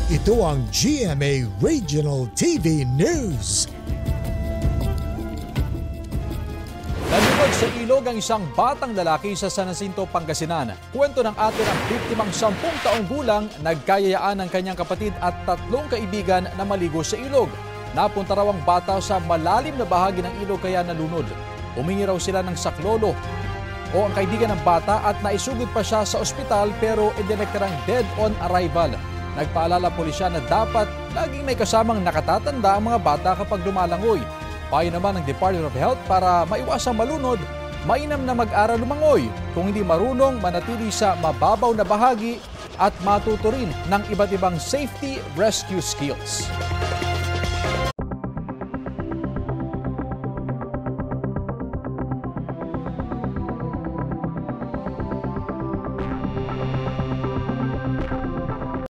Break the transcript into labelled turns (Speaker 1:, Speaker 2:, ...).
Speaker 1: Ito ang GMA Regional TV News.
Speaker 2: Nalunod sa ilog ang isang batang lalaki sa San Jacinto, Pangasinan. Kwento ng ate ng biktimang 10 taong gulang, nagkayayaan ng kanyang kapatid at 3 kaibigan na maligo sa ilog. Napunta raw ang bata sa malalim na bahagi ng ilog kaya nalunod. Humingi raw sila ng saklolo o ang kaibigan ng bata at naisugod pa siya sa ospital pero idineklarang dead on arrival. Nagpaalala pulisya na dapat laging may kasamang nakatatanda ang mga bata kapag lumalangoy. Payo naman ng Department of Health para maiwasang malunod, mainam na mag-aral lumangoy. Kung hindi marunong, manatili sa mababaw na bahagi at matuto rin ng iba't ibang safety rescue skills.